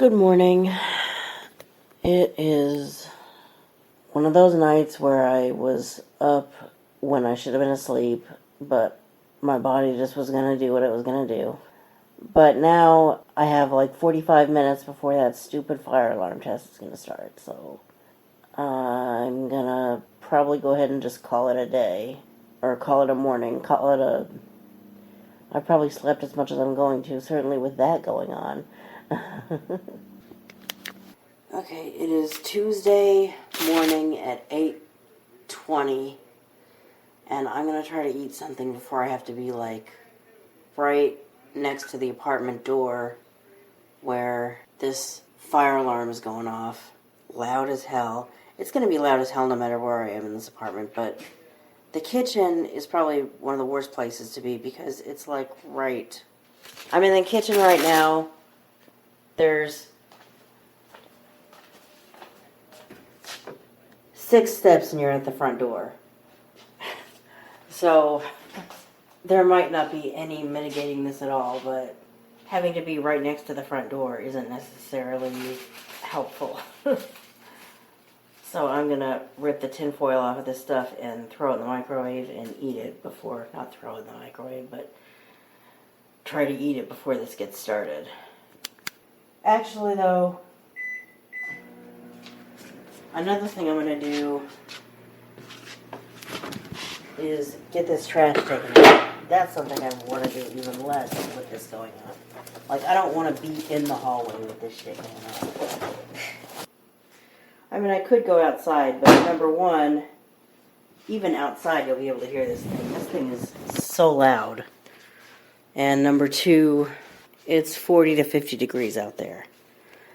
Good morning. It is one of those nights where I was up when I should have been asleep, but my body just was going to do what it was going to do. But now I have like 45 minutes before that stupid fire alarm test is going to start, so I'm going to probably go ahead and just call it a day, or call it a morning, I probably slept as much as I'm going to, certainly with that going on. Okay, it is Tuesday morning at 8:20, and I'm going to try to eat something before I have to be, like, right next to the apartment door where this fire alarm is going off, loud as hell. It's going to be loud as hell no matter where I am in this apartment, but the kitchen is probably one of the worst places to be because it's, like, right. I'm in the kitchen right now. There's 6 steps and you're at the front door. So there might not be any mitigating this at all, but having to be right next to the front door isn't necessarily helpful. So I'm gonna rip the tin foil off of this stuff and throw it in the microwave and eat it before, not throw it in the microwave, but try to eat it before this gets started. Actually though, another thing I'm going to do is get this trash taken out. That's something I want to do even less with this going on. Like, I don't want to be in the hallway with this shit going on. I mean, I could go outside, but number one, even outside you'll be able to hear this thing. This thing is so loud. And number two, it's 40 to 50 degrees out there.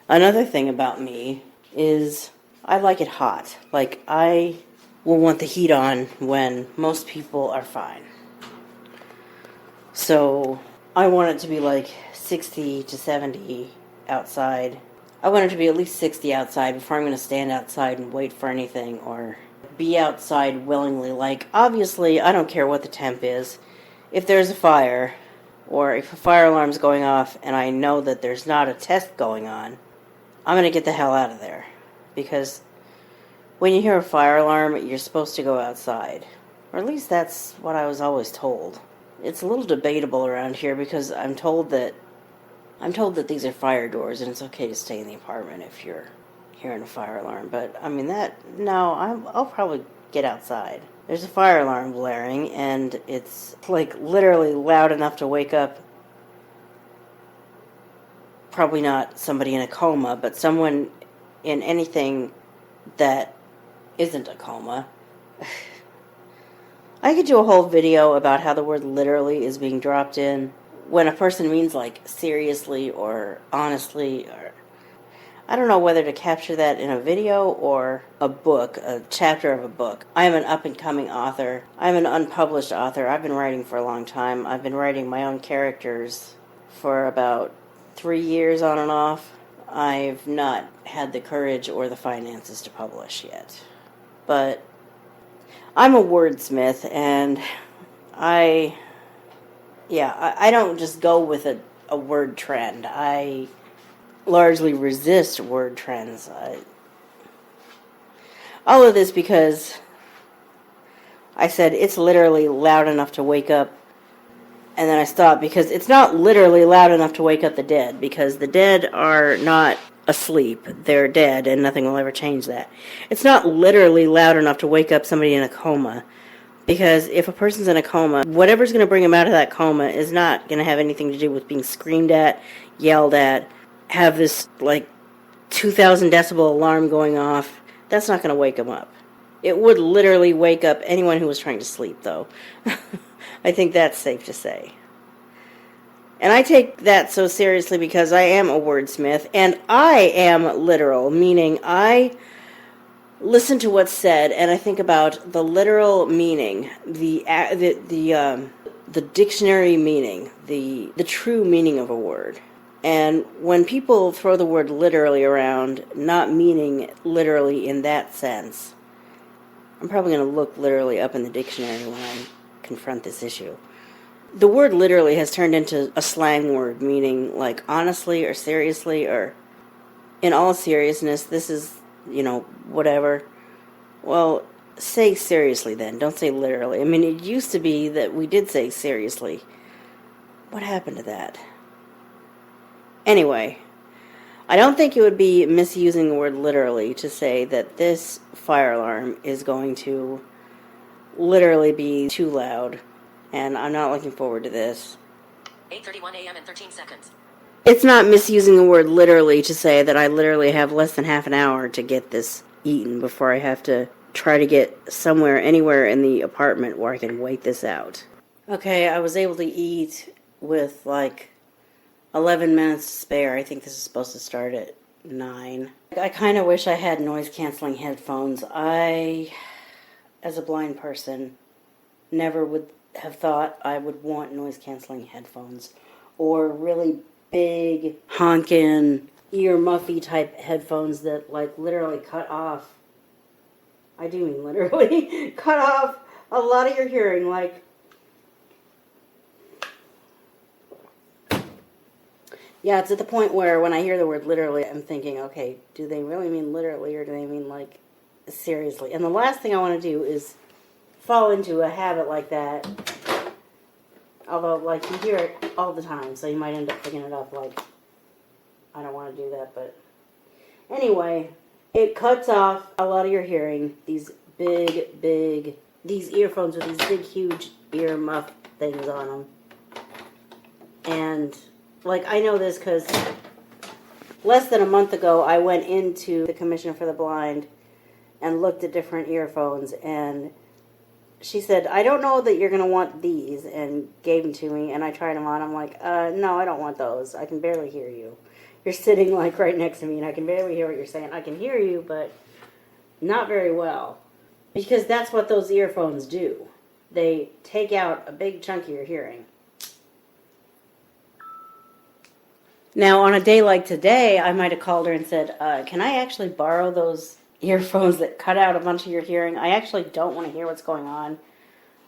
Another thing about me is I like it hot. Like, I will want the heat on when most people are fine. So, I want it to be like 60 to 70 outside. I want it to be at least 60 outside before I'm going to stand outside and wait for anything or be outside willingly. Like, obviously, I don't care what the temp is. If there's a fire, or if a fire alarm's going off and I know that there's not a test going on, I'm going to get the hell out of there. Because when you hear a fire alarm, you're supposed to go outside. Or at least that's what I was always told. It's a little debatable around here because I'm told that these are fire doors and it's okay to stay in the apartment if you're hearing a fire alarm. But, I mean, I'll probably get outside. There's a fire alarm blaring and it's, like, literally loud enough to wake up, probably not somebody in a coma, but someone in anything that isn't a coma. I could do a whole video about how the word literally is being dropped in when a person means, like, seriously or honestly, or I don't know whether to capture that in a video or a book, a chapter of a book. I am an up-and-coming author. I'm an unpublished author. I've been writing for a long time. I've been writing my own characters for about 3 years on and off. I've not had the courage or the finances to publish yet. But I'm a wordsmith, and I don't just go with a word trend. I largely resist word trends. All of this because I said it's literally loud enough to wake up, and then I stopped because it's not literally loud enough to wake up the dead, because the dead are not asleep. They're dead, and nothing will ever change that. It's not literally loud enough to wake up somebody in a coma, because if a person's in a coma, whatever's going to bring them out of that coma is not going to have anything to do with being screamed at, yelled at, have this, like, 2,000 decibel alarm going off. That's not going to wake them up. It would literally wake up anyone who was trying to sleep, though. I think that's safe to say. And I take that so seriously because I am a wordsmith, and I am literal, meaning I listen to what's said, and I think about the literal meaning, the dictionary meaning, the true meaning of a word. And when people throw the word literally around, not meaning literally in that sense, I'm probably going to look literally up in the dictionary when I confront this issue. The word literally has turned into a slang word meaning like honestly or seriously or in all seriousness, this is, whatever. Well, say seriously then. Don't say literally. I mean, it used to be that we did say seriously. What happened to that? Anyway, I don't think it would be misusing the word literally to say that this fire alarm is going to literally be too loud, and I'm not looking forward to this. 8:31 a.m. and 13 seconds. It's not misusing the word literally to say that I literally have less than half an hour to get this eaten before I have to try to get somewhere, anywhere in the apartment where I can wait this out. Okay, I was able to eat with like 11 minutes to spare. I think this is supposed to start at 9. I kind of wish I had noise-canceling headphones. I, as a blind person, never would have thought I would want noise-canceling headphones or really big, honkin', ear muffy type headphones that like literally cut off, I do mean literally, cut off a lot of your hearing. Like, yeah, it's at the point where when I hear the word literally, I'm thinking, okay, do they really mean literally or do they mean like seriously? And the last thing I want to do is fall into a habit like that. Although, like, you hear it all the time, so you might end up picking it up, like, I don't want to do that, but anyway, it cuts off a lot of your hearing, these these earphones with these big, huge ear muff things on them. And, like, I know this because less than a month ago, I went into the Commission for the Blind and looked at different earphones, and she said, I don't know that you're going to want these, and gave them to me, and I tried them on. I'm like, no, I don't want those. I can barely hear you. You're sitting, like, right next to me, and I can barely hear what you're saying. I can hear you, but not very well. Because that's what those earphones do. They take out a big chunk of your hearing. Now, on a day like today, I might have called her and said, can I actually borrow those earphones that cut out a bunch of your hearing? I actually don't want to hear what's going on.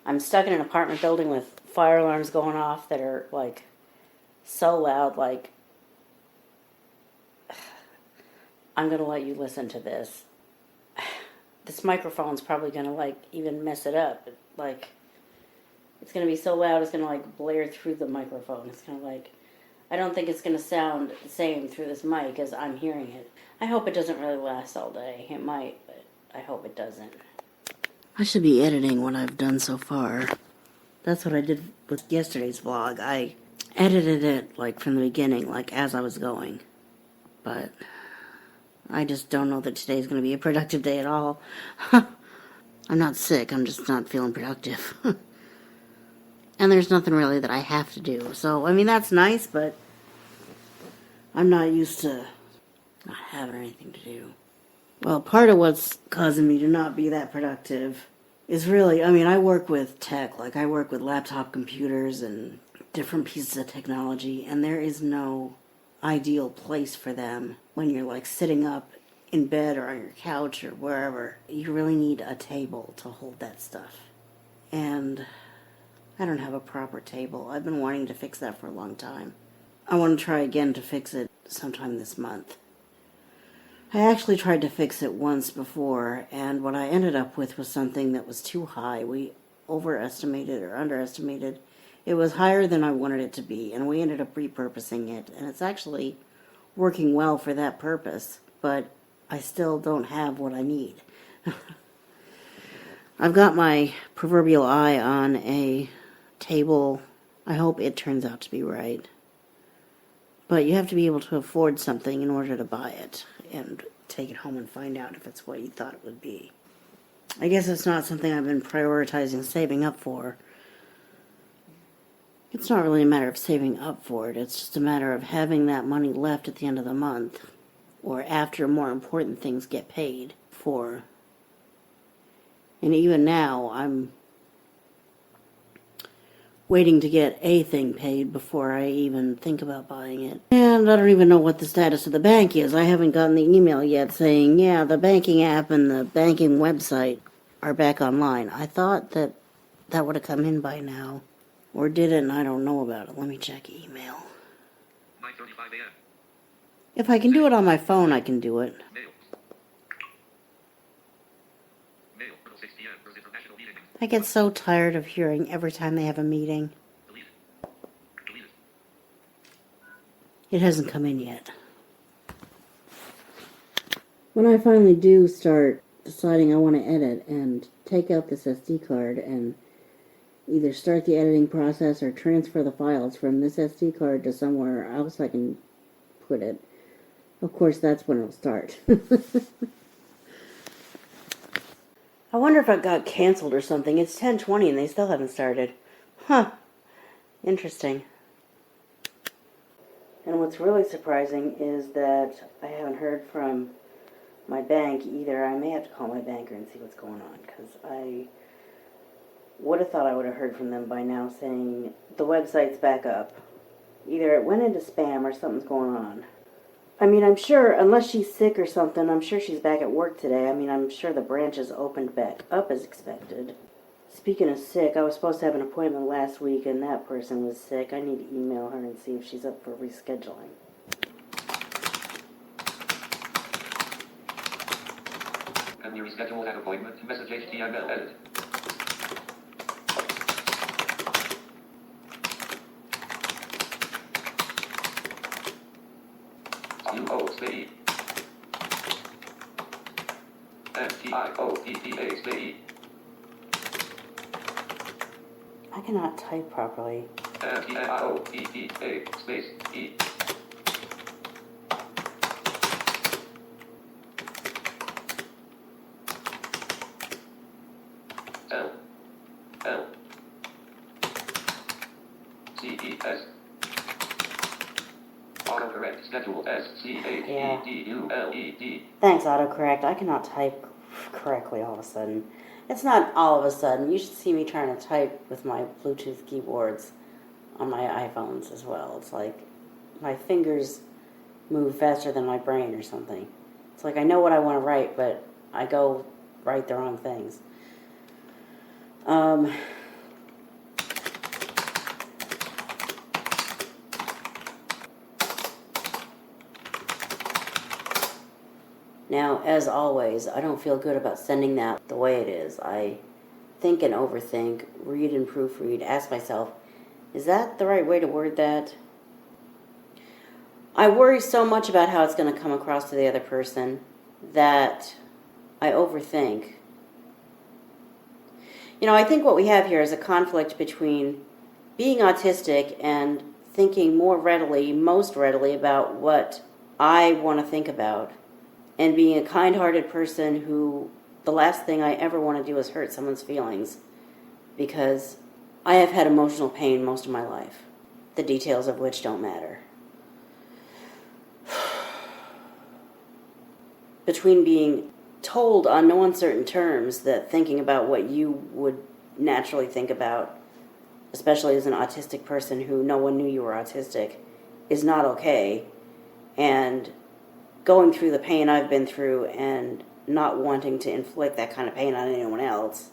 I'm stuck in an apartment building with fire alarms going off that are like so loud, like, I'm going to let you listen to this. This microphone's probably going to like even mess it up. Like, it's going to be so loud it's going to like blare through the microphone. It's going to like, I don't think it's going to sound the same through this mic as I'm hearing it. I hope it doesn't really last all day. It might, but I hope it doesn't. I should be editing what I've done so far. That's what I did with yesterday's vlog. I edited it, like, from the beginning, like, as I was going. But I just don't know that today's going to be a productive day at all. I'm not sick, I'm just not feeling productive. And there's nothing really that I have to do. So, I mean, that's nice, but I'm not used to not having anything to do. Well, part of what's causing me to not be that productive is really, I mean, I work with tech. Like, I work with laptop computers and different pieces of technology, and there is no ideal place for them when you're, like, sitting up in bed or on your couch or wherever. You really need a table to hold that stuff. And I don't have a proper table. I've been wanting to fix that for a long time. I want to try again to fix it sometime this month. I actually tried to fix it once before, and what I ended up with was something that was too high. We overestimated or underestimated. It was higher than I wanted it to be, and we ended up repurposing it, and it's actually working well for that purpose, but I still don't have what I need. I've got my proverbial eye on a table. I hope it turns out to be right. But you have to be able to afford something in order to buy it and take it home and find out if it's what you thought it would be. I guess it's not something I've been prioritizing saving up for. It's not really a matter of saving up for it. It's just a matter of having that money left at the end of the month or after more important things get paid for. And even now, I'm waiting to get a thing paid before I even think about buying it. And I don't even know what the status of the bank is. I haven't gotten the email yet saying, yeah, the banking app and the banking website are back online. I thought that that would have come in by now. Or did it, and I don't know about it. Let me check email. 9:35 a.m. If I can do it on my phone, I can do it. Mail. Mail. 6 p.m. for international meeting. I get so tired of hearing every time they have a meeting. Delete it. Delete it. It hasn't come in yet. When I finally do start deciding I want to edit and take out this SD card and either start the editing process or transfer the files from this SD card to somewhere else I can put it, of course that's when it'll start. I wonder if it got canceled or something. It's 10:20 and they still haven't started. Huh. Interesting. And what's really surprising is that I haven't heard from my bank either. I may have to call my banker and see what's going on, because I would have thought I would have heard from them by now saying the website's back up. Either it went into spam or something's going on. I mean, I'm sure, unless she's sick or something, I'm sure she's back at work today. I mean, I'm sure the branch is opened back up as expected. Speaking of sick, I was supposed to have an appointment last week and that person was sick. I need to email her and see if she's up for rescheduling. Can you reschedule that appointment? Message HTML edit. UO MTIOTTA space. I cannot type properly. MTIOTTA space E. L L CES autocorrect schedule SCHEDULED. Thanks, autocorrect. I cannot type correctly all of a sudden. It's not all of a sudden. You should see me trying to type with my Bluetooth keyboards on my iPhones as well. It's like my fingers move faster than my brain or something. It's like I know what I want to write, but I go write the wrong things. Now, as always, I don't feel good about sending that the way it is. I think and overthink, read and proofread, ask myself, is that the right way to word that? I worry so much about how it's going to come across to the other person that I overthink. You know, I think what we have here is a conflict between being autistic and thinking more readily, most readily, about what I want to think about, and being a kind-hearted person who the last thing I ever want to do is hurt someone's feelings, because I have had emotional pain most of my life, the details of which don't matter. Between being told on no uncertain terms that thinking about what you would naturally think about, especially as an autistic person who no one knew you were autistic, is not okay, and going through the pain I've been through and not wanting to inflict that kind of pain on anyone else,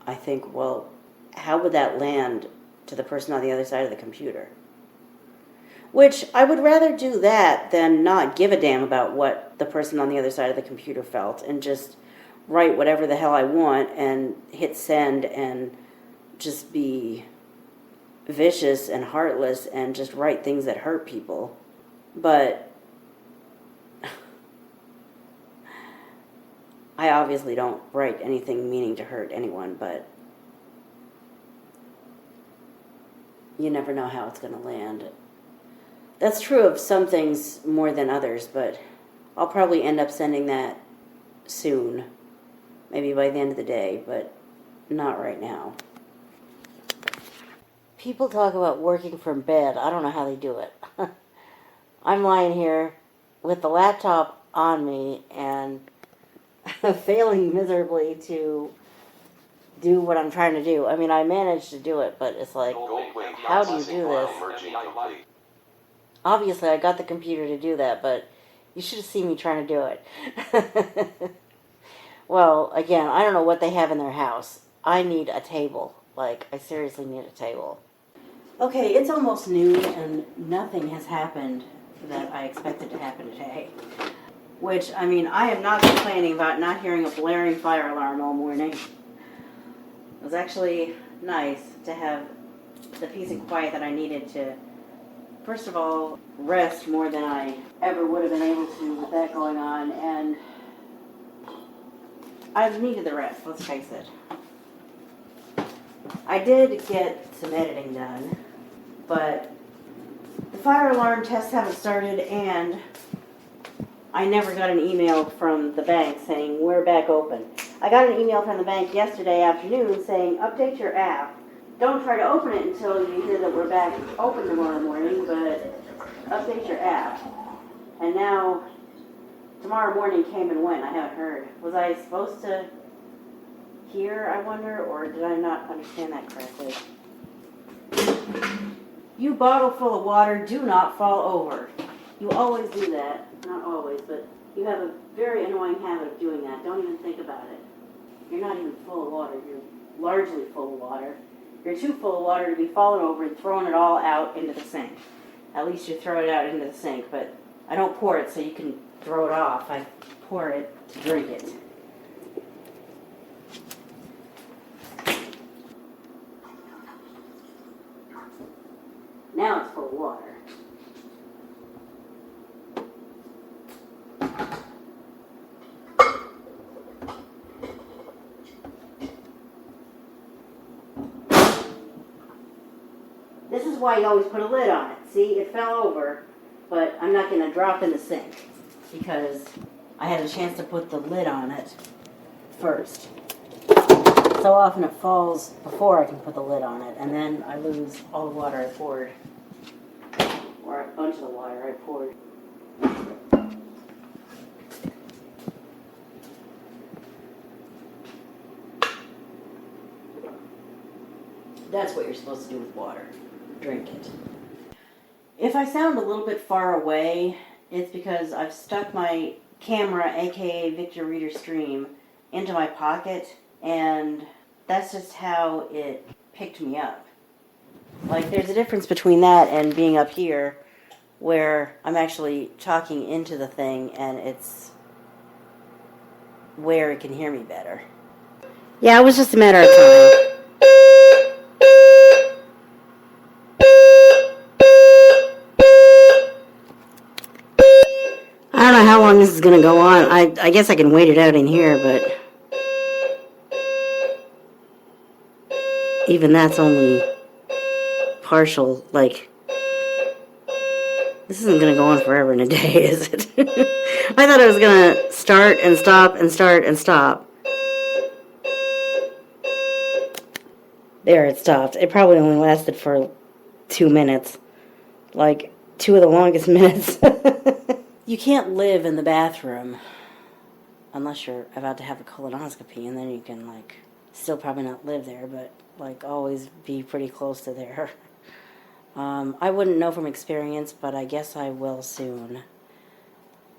I think, well, how would that land to the person on the other side of the computer? Which, I would rather do that than not give a damn about what the person on the other side of the computer felt and just write whatever the hell I want and hit send and just be vicious and heartless and just write things that hurt people. But I obviously don't write anything meaning to hurt anyone, but you never know how it's going to land. That's true of some things more than others, but I'll probably end up sending that soon. Maybe by the end of the day, but not right now. People talk about working from bed. I don't know how they do it. I'm lying here with the laptop on me and failing miserably to do what I'm trying to do. I mean, I managed to do it, but it's like, how do you do this? Obviously, I got the computer to do that, but you should have seen me trying to do it. Well, again, I don't know what they have in their house. I need a table. Like, I seriously need a table. Okay, it's almost noon, and nothing has happened that I expected to happen today. Which, I mean, I am not complaining about not hearing a blaring fire alarm all morning. It was actually nice to have the peace and quiet that I needed to, first of all, rest more than I ever would have been able to with that going on, and I've needed the rest, let's face it. I did get some editing done, but the fire alarm tests haven't started, and I never got an email from the bank saying we're back open. I got an email from the bank yesterday afternoon saying update your app. Don't try to open it until you hear that we're back open tomorrow morning, but update your app. And now, tomorrow morning came and went. I haven't heard. Was I supposed to hear, I wonder, or did I not understand that correctly? You bottle full of water, do not fall over. You always do that. Not always, but you have a very annoying habit of doing that. Don't even think about it. You're not even full of water. You're largely full of water. You're too full of water to be falling over and throwing it all out into the sink. At least you throw it out into the sink, but I don't pour it so you can throw it off. I pour it to drink it. Now it's full of water. This is why you always put a lid on it. See, it fell over, but I'm not going to drop in the sink because I had a chance to put the lid on it first. So often it falls before I can put the lid on it, and then I lose all the water I poured, or a bunch of the water I poured. That's what you're supposed to do with water. Drink it. If I sound a little bit far away, it's because I've stuck my camera, aka Victor Reader Stream, into my pocket, and that's just how it picked me up. Like, there's a difference between that and being up here, where I'm actually talking into the thing, and it's where it can hear me better. Yeah, it was just a matter of time. I don't know how long this is going to go on. I guess I can wait it out in here, but even that's only partial. Like, this isn't going to go on forever and a day, is it? I thought it was going to start and stop and start and stop. There, it stopped. It probably only lasted for 2 minutes. Like, 2 of the longest minutes. You can't live in the bathroom unless you're about to have a colonoscopy, and then you can, like, still probably not live there, but, like, always be pretty close to there. I wouldn't know from experience, but I guess I will soon.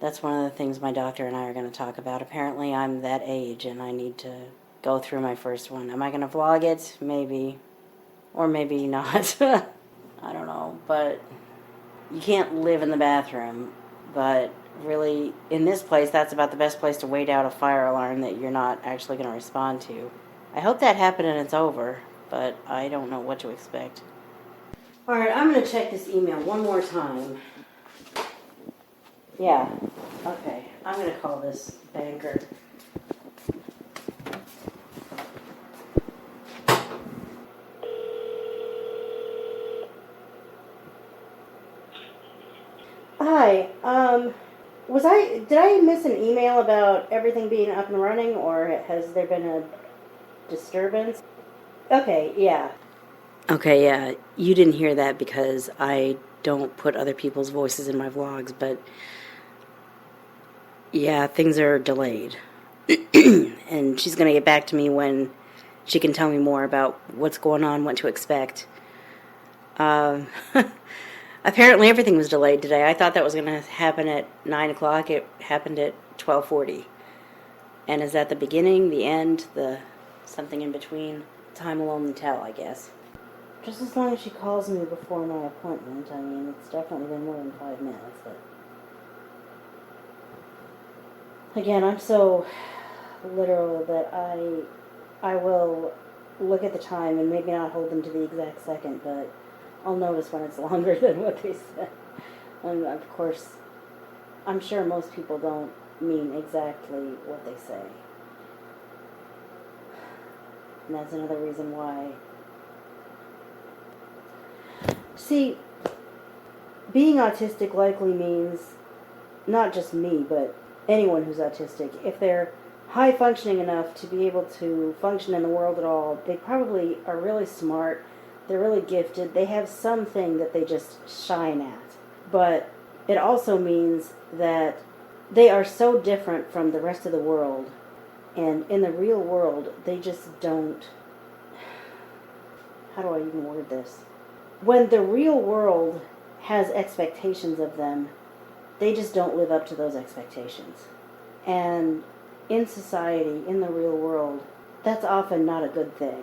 That's one of the things my doctor and I are going to talk about. Apparently I'm that age, and I need to go through my first one. Am I going to vlog it? Maybe. Or maybe not. I don't know, but you can't live in the bathroom. But really, in this place, that's about the best place to wait out a fire alarm that you're not actually going to respond to. I hope that happened and it's over, but I don't know what to expect. Alright, I'm going to check this email one more time. Yeah, okay. I'm going to call this banker. Hi, did I miss an email about everything being up and running, or has there been a disturbance? Okay, yeah. Okay, yeah, you didn't hear that because I don't put other people's voices in my vlogs, but yeah, things are delayed. And she's going to get back to me when she can tell me more about what's going on, what to expect. Apparently everything was delayed today. I thought that was going to happen at 9 o'clock. It happened at 12:40. And is that the beginning, the end, the something in between? Time will only tell, I guess. Just as long as she calls me before my appointment. I mean, it's definitely been more than 5 minutes, but... Again, I'm so literal that I will look at the time and maybe not hold them to the exact second, but I'll notice when it's longer than what they said. And of course, I'm sure most people don't mean exactly what they say. And that's another reason why. See, being autistic likely means not just me, but anyone who's autistic. If they're high functioning enough to be able to function in the world at all, they probably are really smart, they're really gifted, they have something that they just shine at. But it also means that they are so different from the rest of the world, and in the real world, they just don't... How do I even word this? When the real world has expectations of them, they just don't live up to those expectations. And in society, in the real world, that's often not a good thing.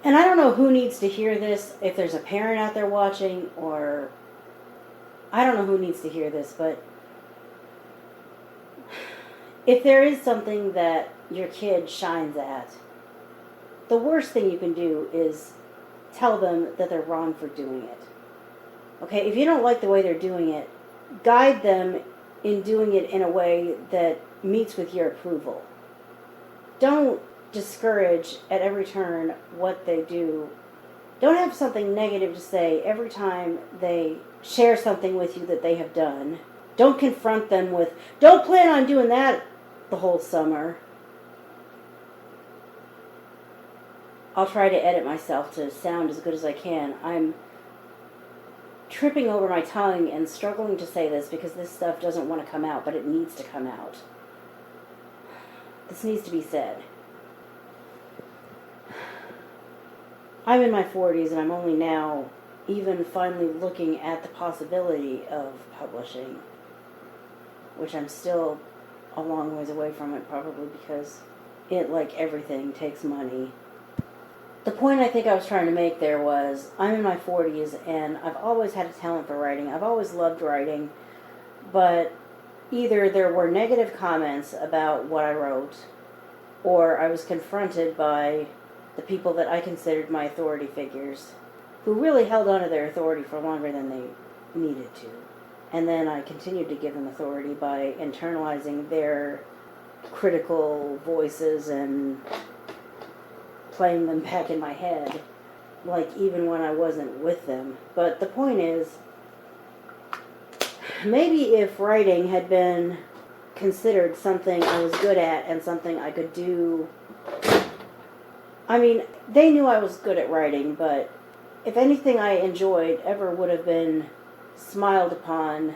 And I don't know who needs to hear this, if there's a parent out there watching, or... I don't know who needs to hear this, but... if there is something that your kid shines at, the worst thing you can do is tell them that they're wrong for doing it. Okay, if you don't like the way they're doing it, guide them in doing it in a way that meets with your approval. Don't discourage at every turn what they do. Don't have something negative to say every time they share something with you that they have done. Don't confront them with, don't plan on doing that the whole summer. I'll try to edit myself to sound as good as I can. I'm tripping over my tongue and struggling to say this because this stuff doesn't want to come out, but it needs to come out. This needs to be said. I'm in my 40s and I'm only now even finally looking at the possibility of publishing, which I'm still a long ways away from it, probably because it, like everything, takes money. The point I think I was trying to make there was, I'm in my 40s and I've always had a talent for writing. I've always loved writing, but either there were negative comments about what I wrote, or I was confronted by the people that I considered my authority figures, who really held on to their authority for longer than they needed to. And then I continued to give them authority by internalizing their critical voices and playing them back in my head, like even when I wasn't with them. But the point is, maybe if writing had been considered something I was good at and something I could do... I mean, they knew I was good at writing, but if anything I enjoyed ever would have been smiled upon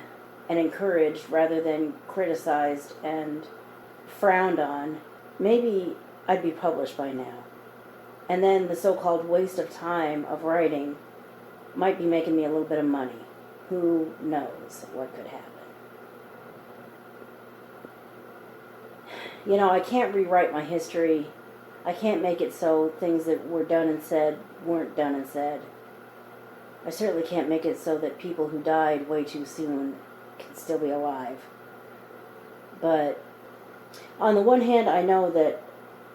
and encouraged rather than criticized and frowned on, maybe I'd be published by now. And then the so-called waste of time of writing might be making me a little bit of money. Who knows what could happen? You know, I can't rewrite my history. I can't make it so things that were done and said weren't done and said. I certainly can't make it so that people who died way too soon can still be alive. But on the one hand, I know that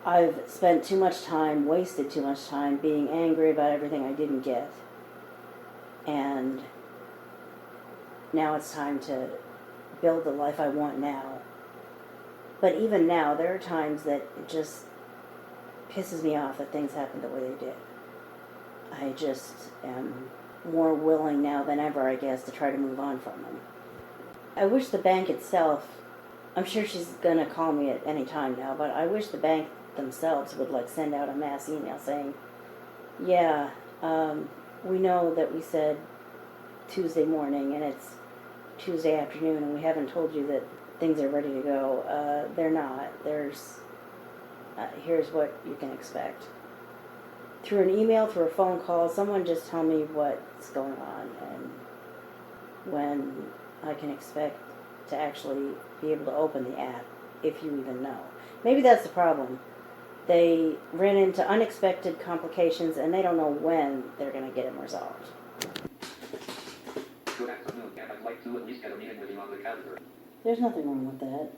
I've spent too much time, wasted too much time being angry about everything I didn't get. And now it's time to build the life I want now. But even now, there are times that it just pisses me off that things happen the way they did. I just am more willing now than ever, I guess, to try to move on from them. I wish the bank itself, I'm sure she's going to call me at any time now, but I wish the bank themselves would send out a mass email saying, yeah, we know that we said Tuesday morning and it's Tuesday afternoon and we haven't told you that things are ready to go. They're not. Here's what you can expect. Through an email, through a phone call, someone just tell me what's going on and when I can expect to actually be able to open the app, if you even know. Maybe that's the problem. They ran into unexpected complications, and they don't know when they're going to get them resolved. Good afternoon, and I'd like to at least get a meeting with you on the calendar. There's nothing wrong with that.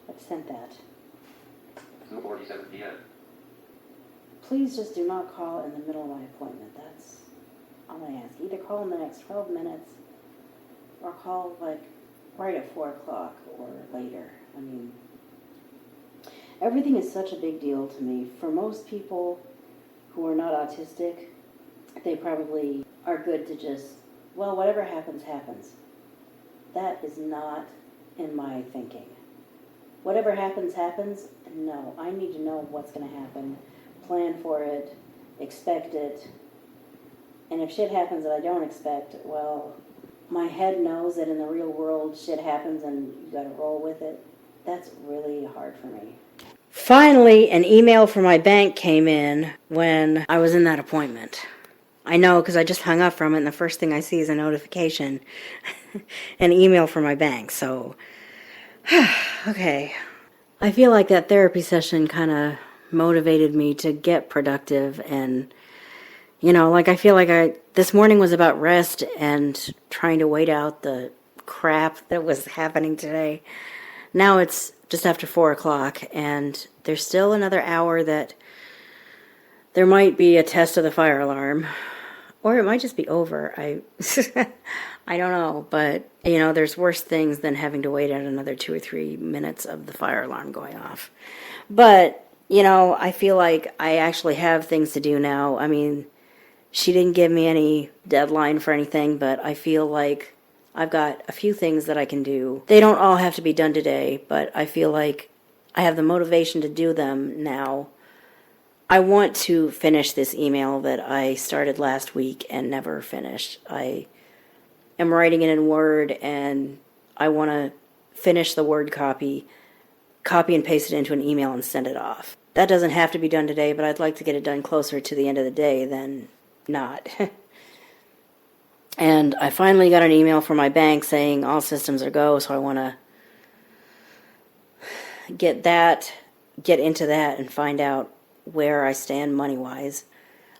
I've sent that. 2:47 p.m. Please just do not call in the middle of my appointment. That's all I ask. Either call in the next 12 minutes or call like right at 4 o'clock or later. I mean, everything is such a big deal to me. For most people who are not autistic, they probably are good to just, well, whatever happens, happens. That is not in my thinking. Whatever happens, happens. No, I need to know what's going to happen. Plan for it, expect it, and if shit happens that I don't expect, well, my head knows that in the real world shit happens and you gotta roll with it. That's really hard for me. Finally, an email from my bank came in when I was in that appointment. I know because I just hung up from it and the first thing I see is a notification, an email from my bank, so, okay. I feel like that therapy session kind of motivated me to get productive, and like I feel like this morning was about rest and trying to wait out the crap that was happening today. Now it's just after 4 o'clock, and there's still another hour that there might be a test of the fire alarm, or it might just be over. I don't know, but there's worse things than having to wait out another 2 or 3 minutes of the fire alarm going off. But I feel like I actually have things to do now. I mean, she didn't give me any deadline for anything, but I feel like I've got a few things that I can do. They don't all have to be done today, but I feel like I have the motivation to do them now. I want to finish this email that I started last week and never finished. I am writing it in Word, and I want to finish the Word copy and paste it into an email and send it off. That doesn't have to be done today, but I'd like to get it done closer to the end of the day than not. And I finally got an email from my bank saying all systems are go, so I want to get into that and find out where I stand money-wise.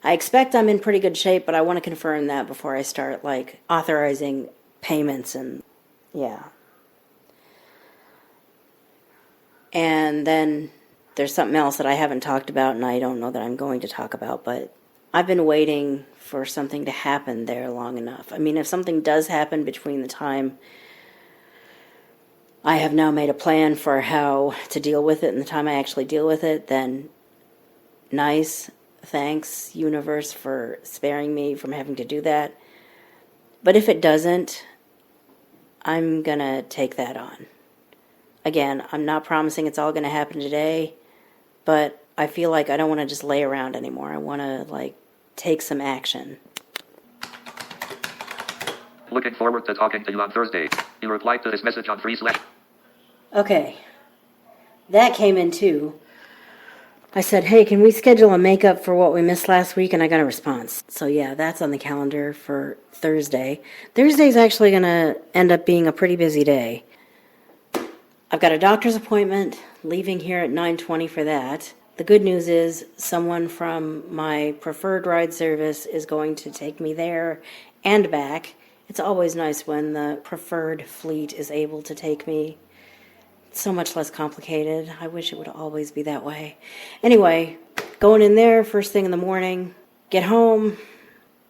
I expect I'm in pretty good shape, but I want to confirm that before I start, authorizing payments and, yeah. And then there's something else that I haven't talked about, and I don't know that I'm going to talk about, but I've been waiting for something to happen there long enough. I mean, if something does happen between the time I have now made a plan for how to deal with it and the time I actually deal with it, then nice. Thanks, universe, for sparing me from having to do that. But if it doesn't, I'm going to take that on. Again, I'm not promising it's all going to happen today, but I feel like I don't want to just lay around anymore. I want to, take some action. Looking forward to talking to you on Thursday. You replied to this message on 3/. Okay. That came in too. I said, hey, can we schedule a makeup for what we missed last week? And I got a response. So yeah, that's on the calendar for Thursday. Thursday's actually going to end up being a pretty busy day. I've got a doctor's appointment, leaving here at 9:20 for that. The good news is someone from my preferred ride service is going to take me there and back. It's always nice when the preferred fleet is able to take me. It's so much less complicated. I wish it would always be that way. Anyway, going in there first thing in the morning, get home,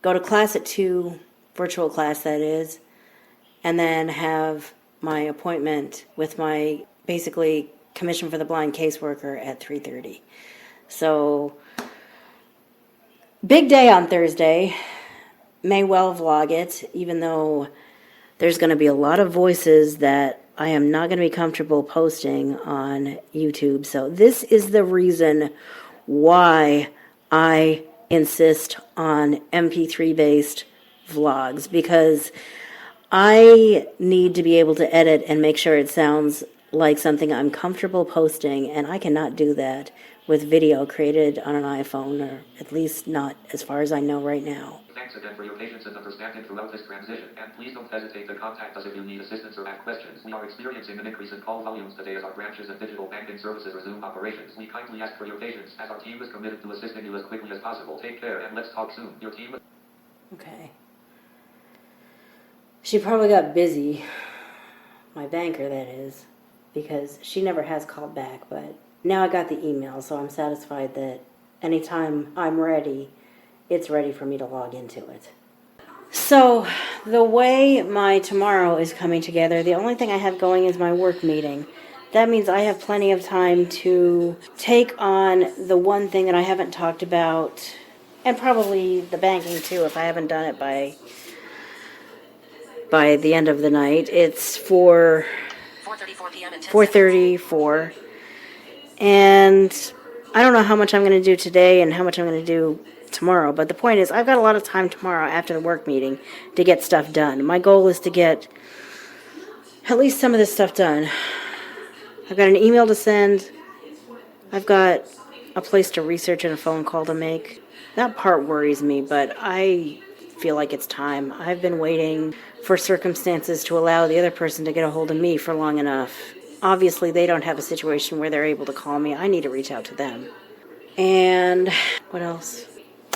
go to class at 2, virtual class that is, and then have my appointment with my basically Commission for the Blind caseworker at 3:30. So, big day on Thursday. May well vlog it, even though there's going to be a lot of voices that I am not going to be comfortable posting on YouTube. So this is the reason why I insist on MP3-based vlogs, because I need to be able to edit and make sure it sounds like something I'm comfortable posting, and I cannot do that with video created on an iPhone, or at least not as far as I know right now. Thanks again for your patience and understanding throughout this transition, and please don't hesitate to contact us if you need assistance or have questions. We are experiencing an increase in call volumes today as our branches and digital banking services resume operations. We kindly ask for your patience, as our team is committed to assisting you as quickly as possible. Take care, and let's talk soon. Your team... Okay. She probably got busy, my banker that is, because she never has called back, but now I got the email, so I'm satisfied that anytime I'm ready, it's ready for me to log into it. So, the way my tomorrow is coming together, the only thing I have going is my work meeting. That means I have plenty of time to take on the one thing that I haven't talked about, and probably the banking too, if I haven't done it by the end of the night. It's for 4:34 p.m. and 10 4:34, and I don't know how much I'm going to do today and how much I'm going to do tomorrow, but the point is I've got a lot of time tomorrow after the work meeting to get stuff done. My goal is to get at least some of this stuff done. I've got an email to send. I've got a place to research and a phone call to make. That part worries me, but I feel like it's time. I've been waiting for circumstances to allow the other person to get a hold of me for long enough. Obviously, they don't have a situation where they're able to call me. I need to reach out to them. And what else?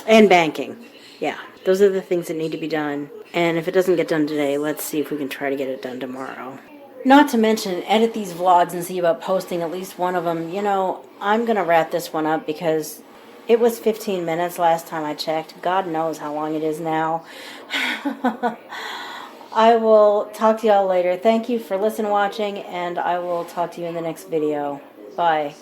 And banking. Yeah, those are the things that need to be done. And if it doesn't get done today, let's see if we can try to get it done tomorrow. Not to mention, edit these vlogs and see about posting at least one of them. You know, I'm going to wrap this one up because it was 15 minutes last time I checked. God knows how long it is now. I will talk to y'all later. Thank you for listening, watching, and I will talk to you in the next video. Bye.